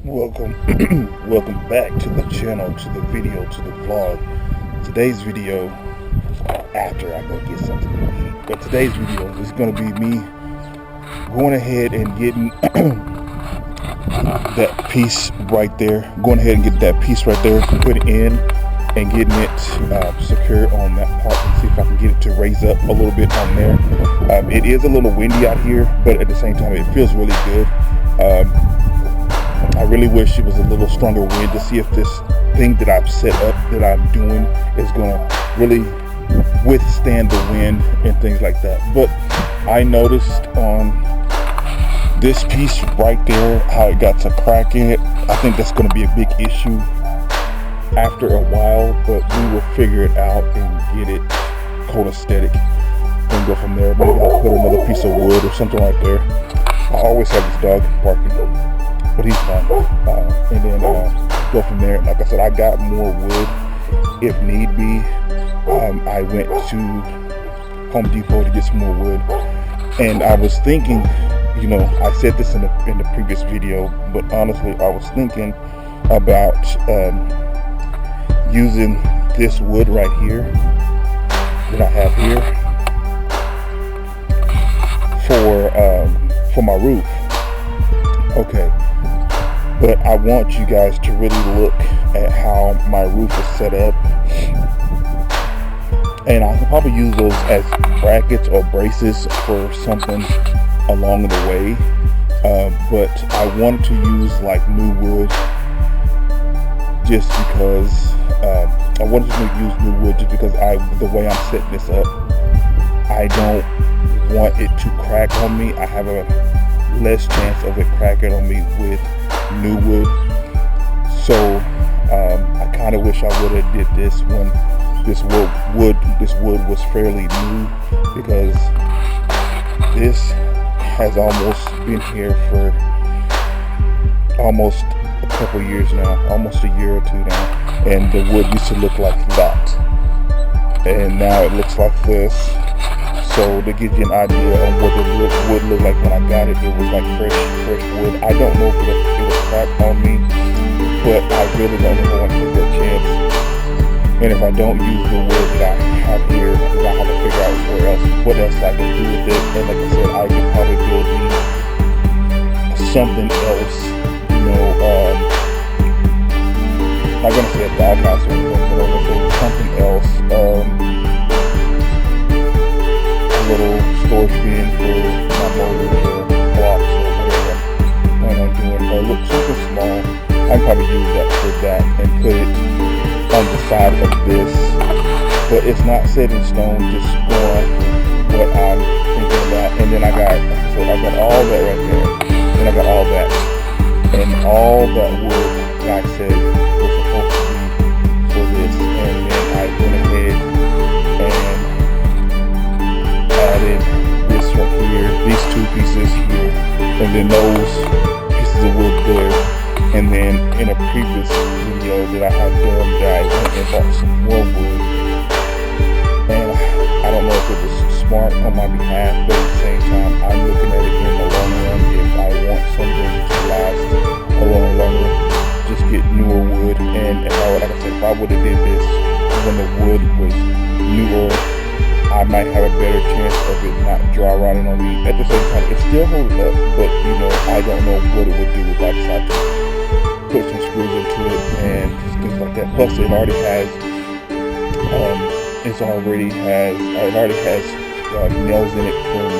Welcome welcome back to the channel, to the video, to the vlog. Today's video, after I go get something to eat, but today's video is going to be me going ahead and getting that piece right there, put it in and getting it secure on that part, and see if I can get it to raise up a little bit on there. It is a little windy out here, but at the same time it feels really good. I really wish it was a little stronger wind to see if this thing that I've set up, that I'm doing, is going to really withstand the wind and things like that. But I noticed on this piece right there how it got to crack in it. I think that's going to be a big issue after a while, but we will figure it out and get it copacetic and go from there. Maybe I'll put another piece of wood or something right there. I always have this dog barking, but he's fine. And then go from there. Like I said, I got more wood if need be. I went to Home Depot to get some more wood, and I was thinking, you know, I said this in the previous video, but honestly, I was thinking about using this wood right here that I have here for my roof. Okay. But I want you guys to really look at how my roof is set up. And I can probably use those as brackets or braces for something along the way. But I wanted to use like new wood just because the way I'm setting this up, I don't want it to crack on me. I have a less chance of it cracking on me with new wood. So I kind of wish I would have did this when this wood was fairly new, because this has almost been here for almost a couple years now, almost a year or two now, and the wood used to look like that, and now it looks like this. So to give you an idea on what the wood looked like when I got it, it was like fresh wood. I don't know if it'll crack on me, but I really don't know if I want to take that chance. And if I don't use the wood that I have here, then I have to figure out what else I can do with it. And like I said, I can probably build something else, you know, I'm not gonna say a doghouse or anything, but I'm gonna say something else. Little storage bin for my motors or blocks or whatever I plan on doing, or look something small. I can probably use that for that and put it on the side of this, but it's not set in stone, just going what I'm thinking about. And then I got all that right there, and I got all that, and all that wood, like I said, was supposed to be for this. And then I went ahead and added this right here, these two pieces here, and then those pieces of wood there. And then in a previous video that I have done, I went and bought some more wood, and I don't know if it was smart on my behalf, but at the same time, I'm looking at it in the long run. If I want something to last a little longer, just get newer wood. And like I said, if I would have did this when the wood was newer, I might have a better chance of it not dry rotting on me. At the same time, it still holds up, but you know, I don't know what it would do if I decide to put some screws into it and things like that. Plus, it already has nails in it from,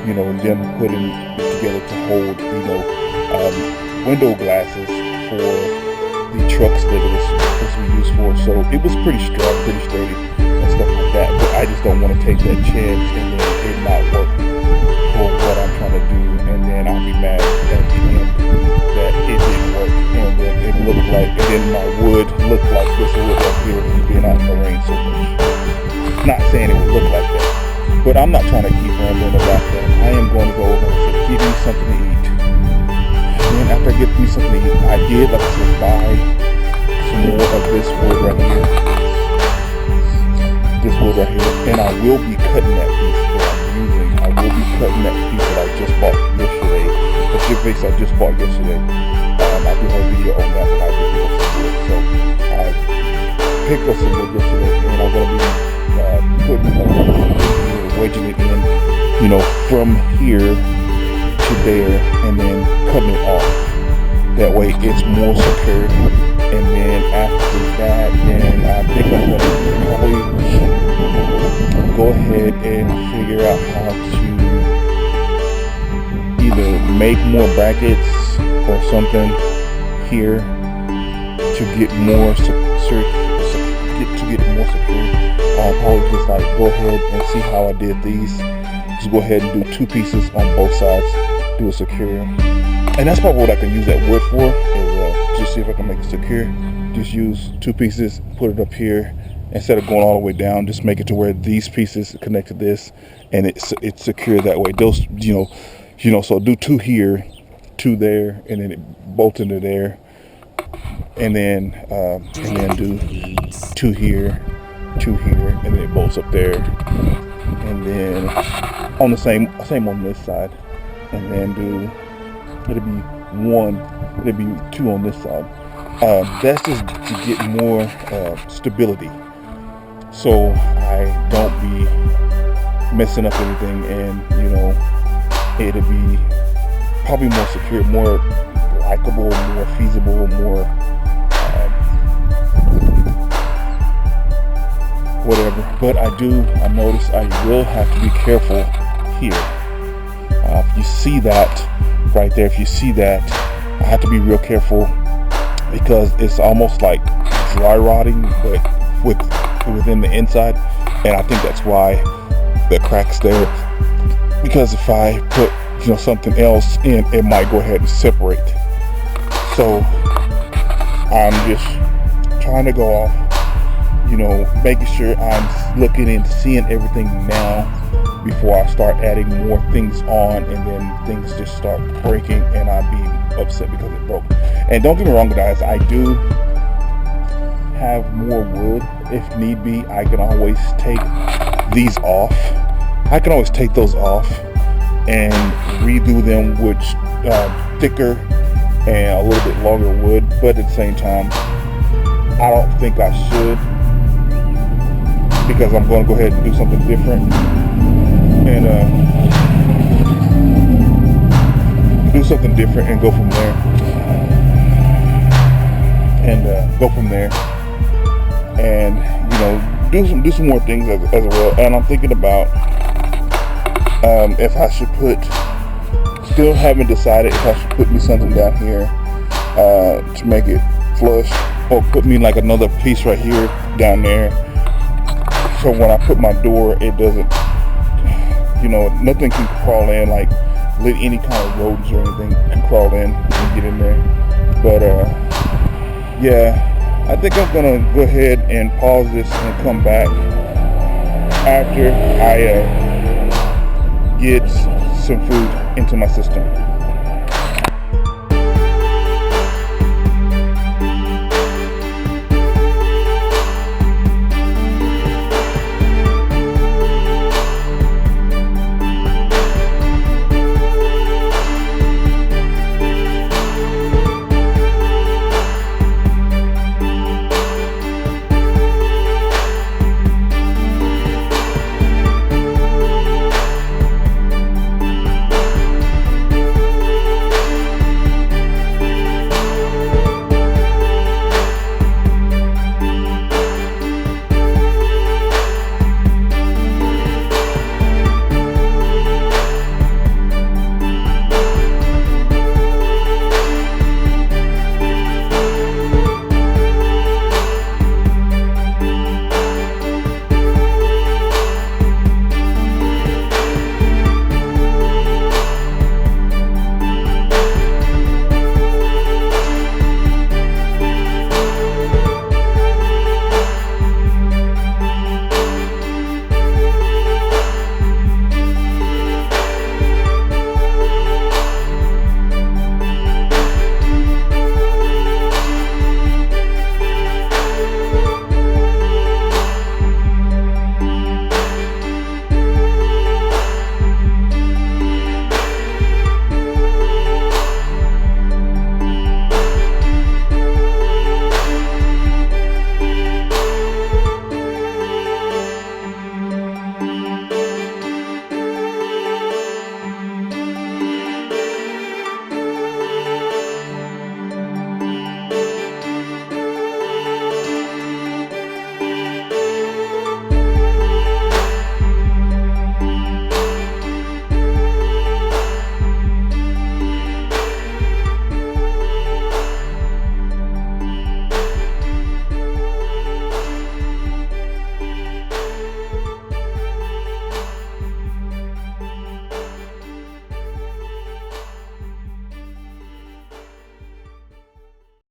you know, them putting it together to hold, you know, window glasses for the trucks that it was supposed to be used for. So it was pretty strong, pretty sturdy, and stuff like that. But I just don't want to take that chance and then it not work for what I'm trying to do, and then I'll be mad at the end that it didn't work, and then it looked like, and then my wood looked like this wood right here, being out in the rain so much. Not saying it would look like that, but I'm not trying to keep rambling about that. I am going to go over and say, give me something to eat. And then after I get me something to eat, I did, like I said, buy some more of this wood right here. This wood right here, and I will be cutting that piece that I'm using. I will be cutting that piece that I just bought yesterday. The chip base I just bought yesterday. I do have a video on that, but I did pick up some wood. So I picked up some wood yesterday, and I'm going to be wedging it in, you know, from here to there, and then cutting it off. That way it's more secure. And then after that, then I think I'm going to probably go ahead and figure out how to either make more brackets or something here to get more secure. I'll probably just like go ahead and see how I did these. Just go ahead and do 2 pieces on both sides, do it secure. And that's probably what I can use that wood for, is just see if I can make it secure. Just use 2 pieces, put it up here, instead of going all the way down, just make it to where these pieces connect to this, and it's secure that way. Those, you know, so do 2 here, 2 there, and then it bolts into there, and then do 2 here, 2 here, and then it bolts up there, and then on the same on this side, and then it'll be 2 on this side. That's just to get more stability, so I don't be messing up anything, and you know, it'll be probably more secure, more likable, more feasible, more whatever. But I notice I will have to be careful here. If you see that right there, I have to be real careful, because it's almost like dry rotting, but within the inside, and I think that's why the crack's there. Because if I put, you know, something else in, it might go ahead and separate. So I'm just trying to go off, you know, making sure I'm looking and seeing everything now before I start adding more things on, and then things just start breaking and I'd be upset because it broke. And don't get me wrong, guys, I do have more wood if need be. I can always take these off. I can always take those off and redo them with thicker and a little bit longer wood, but at the same time, I don't think I should, because I'm going to go ahead and do something different, and go from there, and you know, do some more things as well. And I'm thinking about if I should still haven't decided if I should put me something down here to make it flush, or put me like another piece right here down there, so when I put my door, it doesn't, you know, nothing can crawl in, like any kind of rodents or anything can crawl in and get in there. But yeah, I think I'm gonna go ahead and pause this and come back after I get some food into my system.